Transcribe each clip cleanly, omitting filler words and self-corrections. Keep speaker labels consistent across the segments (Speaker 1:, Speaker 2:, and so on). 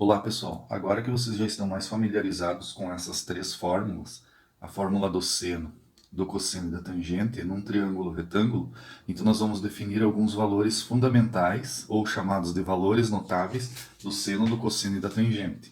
Speaker 1: Olá pessoal, agora que vocês já estão mais familiarizados com essas três fórmulas, a fórmula do seno, do cosseno e da tangente num triângulo retângulo, então nós vamos definir alguns valores fundamentais, ou chamados de valores notáveis, do seno, do cosseno e da tangente,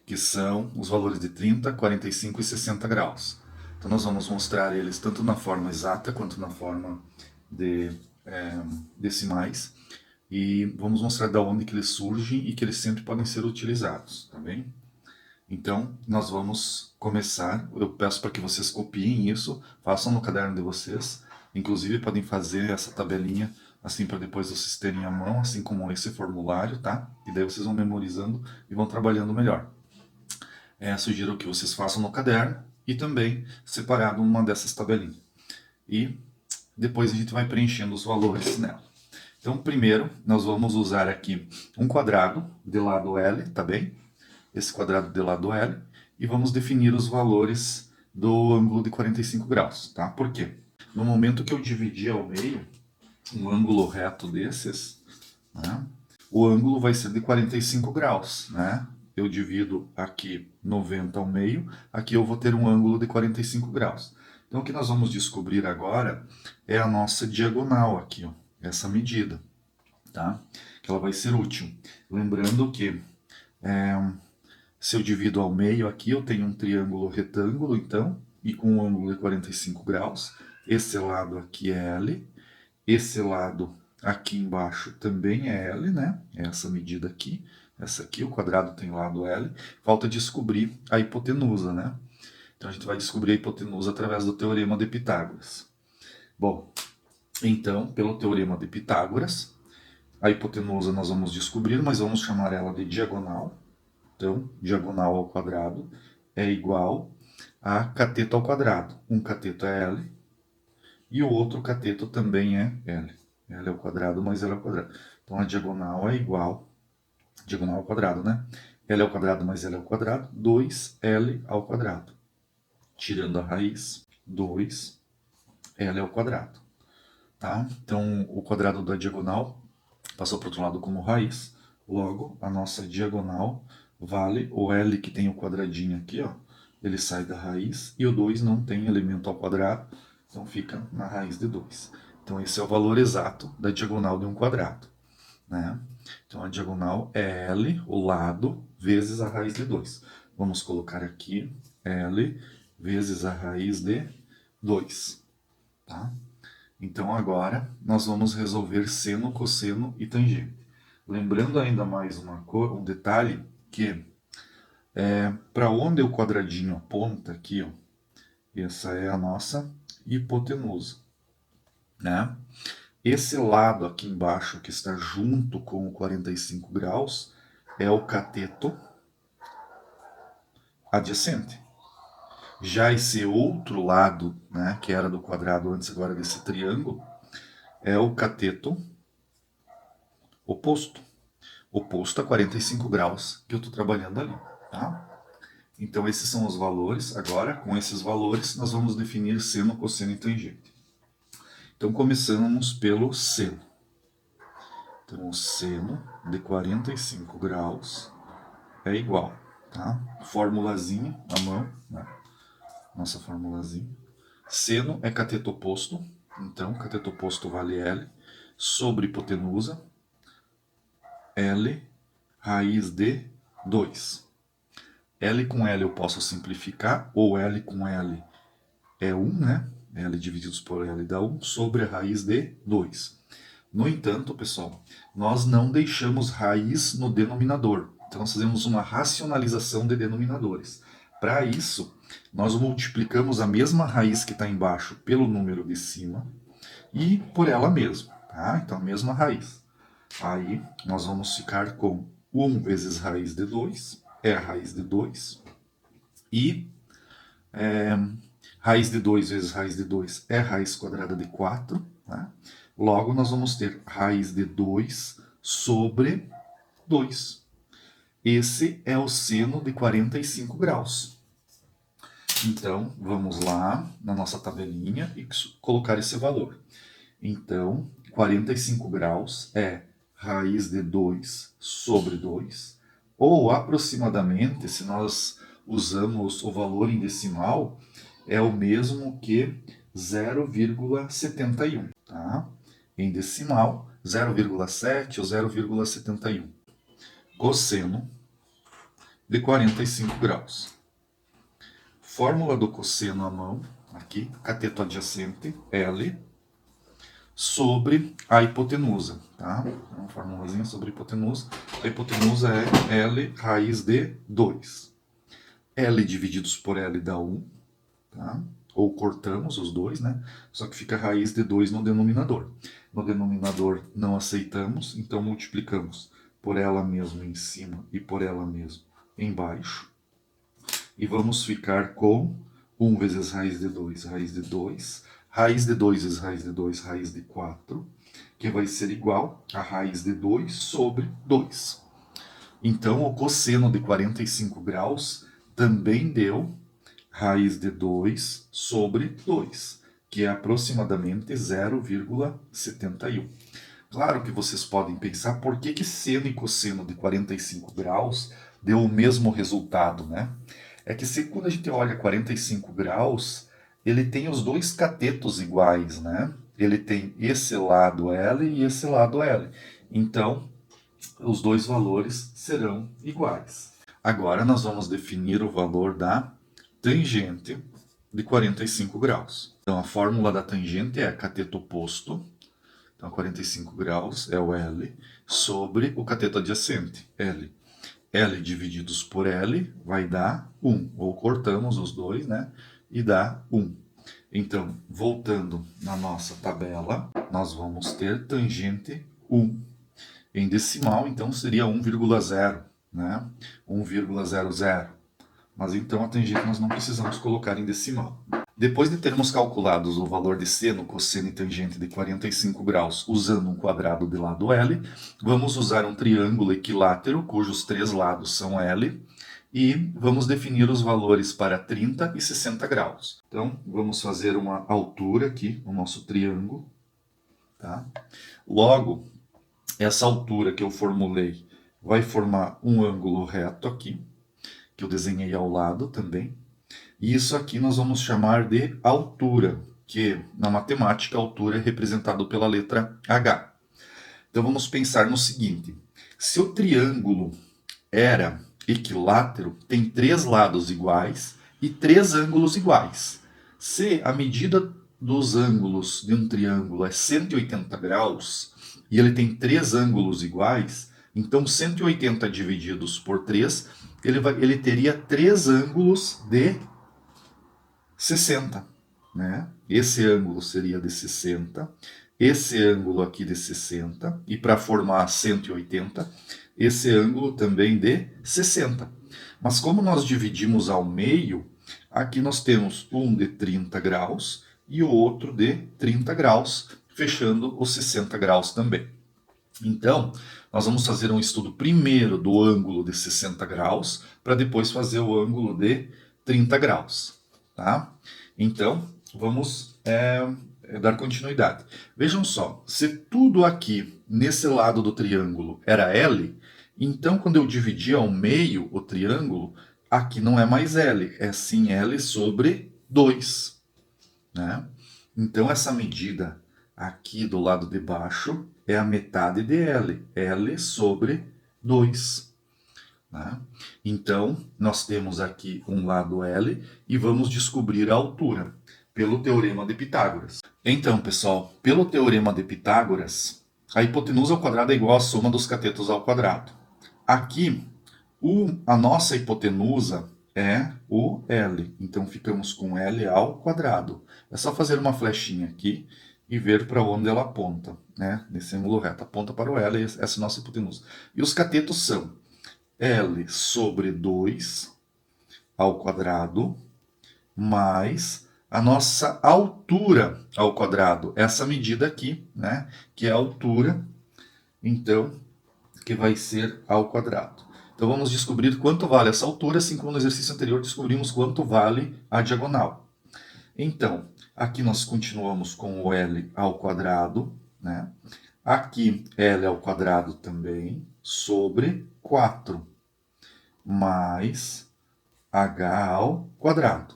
Speaker 1: que são os valores de 30, 45 e 60 graus. Então nós vamos mostrar eles tanto na forma exata quanto na forma de decimais, e vamos mostrar da onde que eles surgem e que eles sempre podem ser utilizados, tá bem? Então, nós vamos começar. Eu peço para que vocês copiem isso, façam no caderno de vocês. Inclusive, podem fazer essa tabelinha assim para depois vocês terem à mão, assim como esse formulário, tá? E daí vocês vão memorizando e vão trabalhando melhor. Sugiro que vocês façam no caderno e também separado uma dessas tabelinhas. E depois a gente vai preenchendo os valores nela. Então, primeiro, nós vamos usar aqui um quadrado de lado L, tá bem? Esse quadrado de lado L, e vamos definir os valores do ângulo de 45 graus, tá? Por quê? No momento que eu dividir ao meio, um ângulo reto desses, né, o ângulo vai ser de 45 graus, né? Eu divido aqui 90 ao meio, aqui eu vou ter um ângulo de 45 graus. Então, o que nós vamos descobrir agora é a nossa diagonal aqui, ó, essa medida, tá? Que ela vai ser útil. Lembrando que se eu divido ao meio aqui, eu tenho um triângulo retângulo, então, e com um ângulo de 45 graus. Esse lado aqui é L, esse lado aqui embaixo também é L, né? Essa medida aqui, essa aqui, o quadrado tem lado L. Falta descobrir a hipotenusa, né? Então a gente vai descobrir a hipotenusa através do teorema de Pitágoras. Bom, então, pelo teorema de Pitágoras, a hipotenusa nós vamos descobrir, mas vamos chamar ela de diagonal. Então, diagonal ao quadrado é igual a cateto ao quadrado. Um cateto é L e o outro cateto também é L. L é o quadrado mais L é o quadrado. Então, a diagonal é igual, diagonal ao quadrado, né? L é o quadrado mais L é o quadrado, 2L ao quadrado. Tirando a raiz, 2L é o quadrado. Tá? Então, o quadrado da diagonal passou para o outro lado como raiz. Logo, a nossa diagonal vale o L que tem o quadradinho aqui, ó, ele sai da raiz, e o 2 não tem elemento ao quadrado, então fica na raiz de 2. Então esse é o valor exato da diagonal de um quadrado, né? Então a diagonal é L, o lado, vezes a raiz de 2. Vamos colocar aqui L vezes a raiz de 2, tá? Então agora nós vamos resolver seno, cosseno e tangente. Lembrando ainda mais um detalhe, que para onde o quadradinho aponta aqui, ó, essa é a nossa hipotenusa, né? Esse lado aqui embaixo que está junto com o 45 graus é o cateto adjacente. Já esse outro lado, né, que era do quadrado antes agora desse triângulo, é o cateto oposto. Oposto a 45 graus que eu estou trabalhando ali, tá? Então esses são os valores. Agora, com esses valores, nós vamos definir seno, cosseno e tangente. Então começamos pelo seno. Então o seno de 45 graus é igual, tá? Formulazinha à mão, né? Nossa formulazinha. Seno é cateto oposto, então cateto oposto vale L, sobre hipotenusa, L raiz de 2. L com L eu posso simplificar, ou L com L é 1, né? L divididos por L dá 1, sobre a raiz de 2. No entanto, pessoal, nós não deixamos raiz no denominador. Então, nós fazemos uma racionalização de denominadores. Para isso, nós multiplicamos a mesma raiz que está embaixo pelo número de cima e por ela mesma. Tá? Então, a mesma raiz. Aí, nós vamos ficar com 1 vezes raiz de 2, é a raiz de 2. E raiz de 2 vezes raiz de 2 é raiz quadrada de 4. Tá? Logo, nós vamos ter raiz de 2 sobre 2. Esse é o seno de 45 graus. Então, vamos lá na nossa tabelinha e colocar esse valor. Então, 45 graus é raiz de 2 sobre 2. Ou aproximadamente, se nós usamos o valor em decimal, é o mesmo que 0,71, tá? Em decimal, 0,7 ou 0,71. Cosseno de 45 graus. Fórmula do cosseno à mão, aqui, cateto adjacente, L, sobre a hipotenusa, tá? Uma formulazinha sobre hipotenusa. A hipotenusa é L raiz de 2. L divididos por L dá 1, tá? Ou cortamos os dois, né? Só que fica raiz de 2 no denominador. No denominador não aceitamos, então multiplicamos por ela mesma em cima e por ela mesma embaixo. E vamos ficar com 1 vezes raiz de 2, raiz de 2. Raiz de 2 vezes raiz de 2, raiz de 4, que vai ser igual a raiz de 2 sobre 2. Então, o cosseno de 45 graus também deu raiz de 2 sobre 2, que é aproximadamente 0,71. Claro que vocês podem pensar por que seno e cosseno de 45 graus deu o mesmo resultado, né? É que quando a gente olha 45 graus, ele tem os dois catetos iguais, né? Ele tem esse lado L e esse lado L. Então, os dois valores serão iguais. Agora nós vamos definir o valor da tangente de 45 graus. Então, a fórmula da tangente é cateto oposto. Então, 45 graus é o L sobre o cateto adjacente, L. L divididos por L vai dar 1. Ou cortamos os dois, né? E dá 1. Então, voltando na nossa tabela, nós vamos ter tangente 1. Em decimal, então, seria 1,0, né? 1,00. Mas então a tangente nós não precisamos colocar em decimal. Depois de termos calculado o valor de seno, cosseno e tangente de 45 graus usando um quadrado de lado L, vamos usar um triângulo equilátero cujos três lados são L e vamos definir os valores para 30 e 60 graus. Então, vamos fazer uma altura aqui no nosso triângulo, tá? Logo, essa altura que eu formulei vai formar um ângulo reto aqui, que eu desenhei ao lado também. E isso aqui nós vamos chamar de altura, que na matemática a altura é representado pela letra H. Então vamos pensar no seguinte: se o triângulo era equilátero, tem três lados iguais e três ângulos iguais. Se a medida dos ângulos de um triângulo é 180 graus e ele tem três ângulos iguais, então 180 divididos por 3, ele teria três ângulos de 60, né? Esse ângulo seria de 60, esse ângulo aqui de 60, e para formar 180, esse ângulo também de 60. Mas como nós dividimos ao meio, aqui nós temos um de 30 graus e o outro de 30 graus, fechando os 60 graus também. Então, nós vamos fazer um estudo primeiro do ângulo de 60 graus, para depois fazer o ângulo de 30 graus. Tá? Então, vamos dar continuidade. Vejam só, se tudo aqui nesse lado do triângulo era L, então quando eu dividir ao meio o triângulo, aqui não é mais L, é sim L sobre 2. Né? Então, essa medida aqui do lado de baixo é a metade de L, L sobre 2. Né? Então, nós temos aqui um lado L e vamos descobrir a altura pelo Teorema de Pitágoras. Então, pessoal, pelo Teorema de Pitágoras, a hipotenusa ao quadrado é igual à soma dos catetos ao quadrado. Aqui, a nossa hipotenusa é o L, então ficamos com L ao quadrado. É só fazer uma flechinha aqui e ver para onde ela aponta, né? Nesse ângulo reto, aponta para o L, essa é a nossa hipotenusa. E os catetos são L sobre 2 ao quadrado, mais a nossa altura ao quadrado, essa medida aqui, né? Que é a altura, então, que vai ser ao quadrado. Então vamos descobrir quanto vale essa altura, assim como no exercício anterior descobrimos quanto vale a diagonal. Então, aqui nós continuamos com o L ao quadrado, né? Aqui L ao quadrado também, sobre 4. mais h ao quadrado.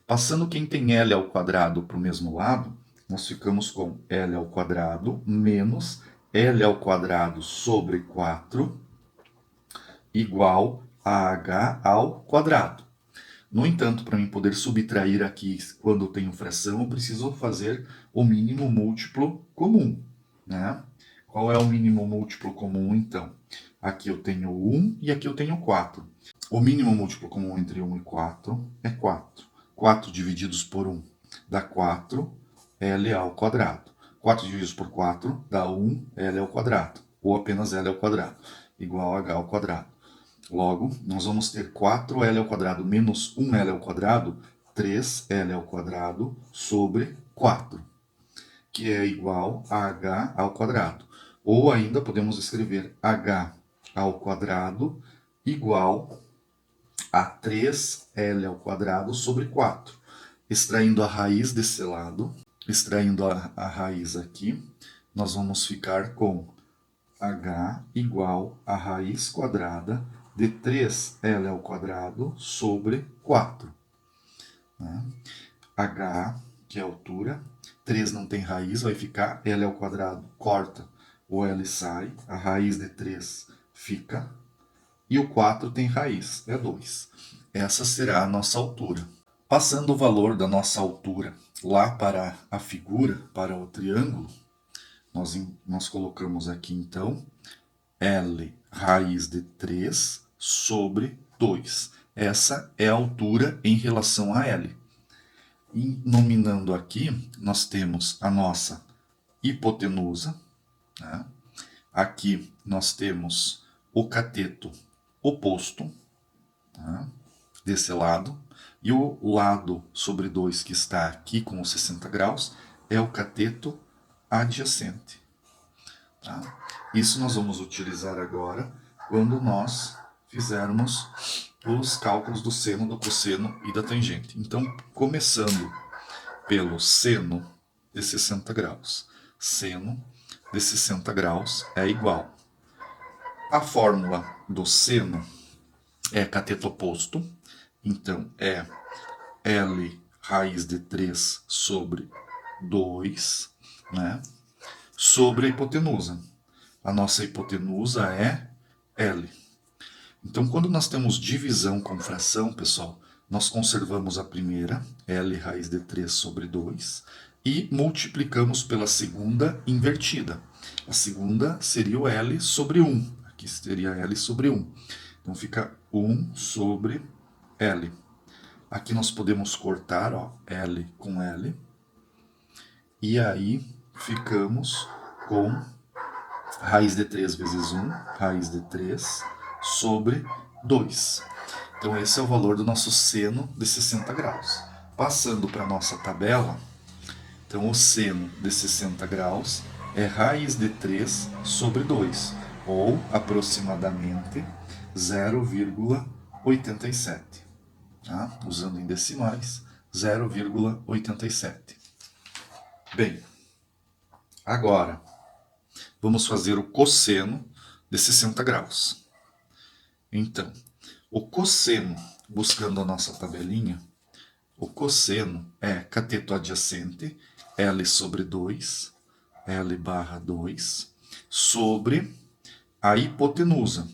Speaker 1: Passando quem tem L ao quadrado para o mesmo lado, nós ficamos com L ao quadrado menos L ao quadrado sobre 4 igual a h ao quadrado. No entanto, para mim poder subtrair aqui quando eu tenho fração, eu preciso fazer o mínimo múltiplo comum, né? Qual é o mínimo múltiplo comum, então? Aqui eu tenho 1 e aqui eu tenho 4. O mínimo múltiplo comum entre 1 e 4 é 4. 4 divididos por 1 dá 4, L ao quadrado. 4 divididos por 4 dá 1, L ao quadrado. Ou apenas L ao quadrado, igual a H ao quadrado. Logo, nós vamos ter 4L ao quadrado menos 1L ao quadrado, 3L ao quadrado sobre 4, que é igual a H ao quadrado. Ou ainda podemos escrever H ao quadrado igual a 3L ao quadrado sobre 4. Extraindo a raiz desse lado, extraindo a raiz aqui, nós vamos ficar com H igual a raiz quadrada de 3L ao quadrado sobre 4. Né? H, que é a altura, 3 não tem raiz, vai ficar L ao quadrado, corta, o L sai, a raiz de 3 fica, e o 4 tem raiz, é 2. Essa será a nossa altura. Passando o valor da nossa altura lá para a figura, para o triângulo, nós colocamos aqui então L raiz de 3 sobre 2. Essa é a altura em relação a L. E nominando aqui, nós temos a nossa hipotenusa. Né? Aqui nós temos o cateto oposto, tá? Desse lado. E o lado sobre 2 que está aqui com os 60 graus é o cateto adjacente. Tá? Isso nós vamos utilizar agora quando nós fizermos os cálculos do seno, do cosseno e da tangente. Então, começando pelo seno de 60 graus. Seno de 60 graus é igual. A fórmula do seno é cateto oposto. Então, é L raiz de 3 sobre 2, né? Sobre a hipotenusa. A nossa hipotenusa é L. Então, quando nós temos divisão com fração, pessoal, nós conservamos a primeira, L raiz de 3 sobre 2, e multiplicamos pela segunda invertida. A segunda seria o L sobre 1. Aqui seria L sobre 1. Então, fica 1 sobre L. Aqui nós podemos cortar, ó, L com L. E aí ficamos com raiz de 3 vezes 1, raiz de 3 sobre 2. Então esse é o valor do nosso seno de 60 graus. Passando para a nossa tabela, então o seno de 60 graus é raiz de 3 sobre 2, ou aproximadamente 0,87. Tá? Usando em decimais, 0,87. Bem, agora vamos fazer o cosseno de 60 graus. Então, o cosseno, buscando a nossa tabelinha, o cosseno é cateto adjacente, L sobre 2, L barra 2, sobre a hipotenusa.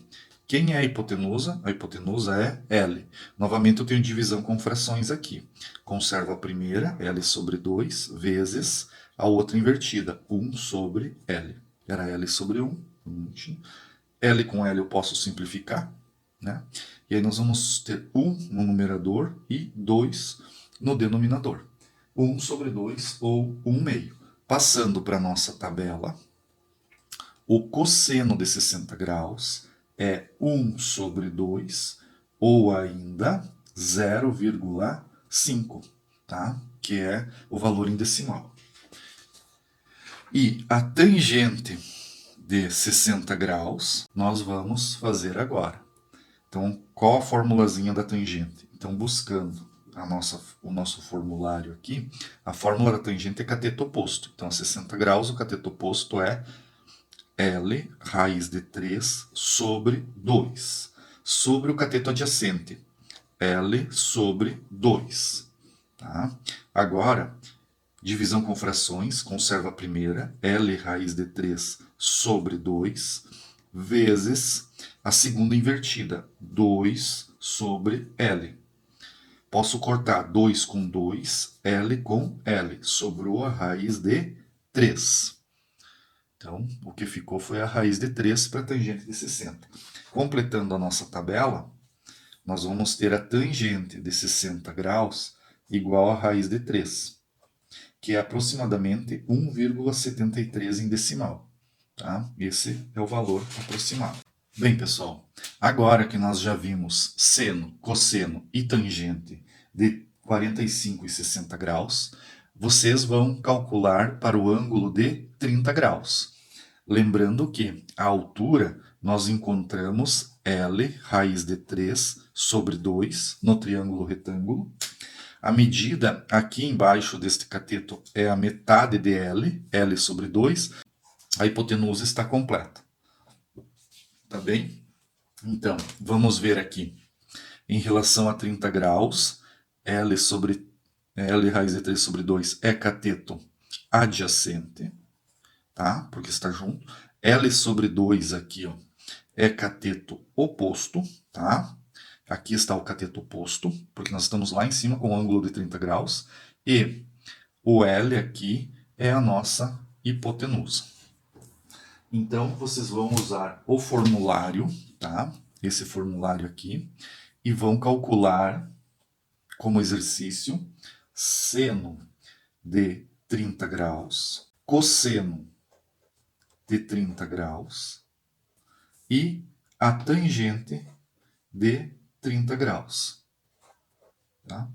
Speaker 1: Quem é a hipotenusa? A hipotenusa é L. Novamente eu tenho divisão com frações aqui. Conservo a primeira, L sobre 2, vezes a outra invertida, 1 sobre L. Era L sobre 1. L com L eu posso simplificar. Né? E aí nós vamos ter 1 no numerador e 2 no denominador. 1 sobre 2 ou 1 meio. Passando para a nossa tabela, o cosseno de 60 graus é 1 sobre 2 ou ainda 0,5, tá? Que é o valor em decimal. E a tangente de 60 graus nós vamos fazer agora. Então, qual a formulazinha da tangente? Então, buscando o nosso formulário aqui, a fórmula da tangente é cateto oposto. Então, a 60 graus, o cateto oposto é L raiz de 3 sobre 2. sobre o cateto adjacente, L sobre 2. Tá? Agora, divisão com frações, conserva a primeira, L raiz de 3 sobre 2, vezes a segunda invertida, 2 sobre L. Posso cortar 2 com 2, L com L. Sobrou a raiz de 3. Então, o que ficou foi a raiz de 3 para a tangente de 60. Completando a nossa tabela, nós vamos ter a tangente de 60 graus igual a raiz de 3, que é aproximadamente 1,73 em decimal. Tá? Esse é o valor aproximado. Bem, pessoal, agora que nós já vimos seno, cosseno e tangente de 45 e 60 graus, vocês vão calcular para o ângulo de 30 graus. Lembrando que a altura nós encontramos L raiz de 3 sobre 2 no triângulo retângulo. A medida aqui embaixo deste cateto é a metade de L, L sobre 2. A hipotenusa está completa. Tá bem? Então, vamos ver aqui. Em relação a 30 graus, L raiz de 3 sobre 2 é cateto adjacente, tá? Porque está junto. L sobre 2 aqui, ó, é cateto oposto, tá? Aqui está o cateto oposto, porque nós estamos lá em cima com o ângulo de 30 graus. E o L aqui é a nossa hipotenusa. Então, vocês vão usar o formulário, tá? Esse formulário aqui, e vão calcular como exercício seno de 30 graus, cosseno de 30 graus e a tangente de 30 graus. Tá?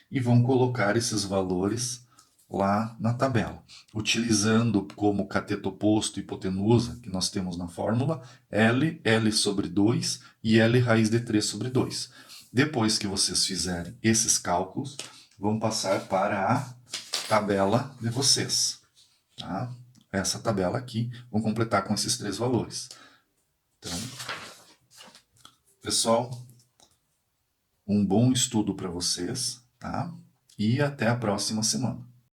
Speaker 1: E vão colocar esses valores lá na tabela, utilizando como cateto oposto e hipotenusa, que nós temos na fórmula, L, L sobre 2 e L raiz de 3 sobre 2. Depois que vocês fizerem esses cálculos, vão passar para a tabela de vocês. Tá? Essa tabela aqui, vão completar com esses 3 valores. Então, pessoal, um bom estudo para vocês, tá? E até a próxima semana.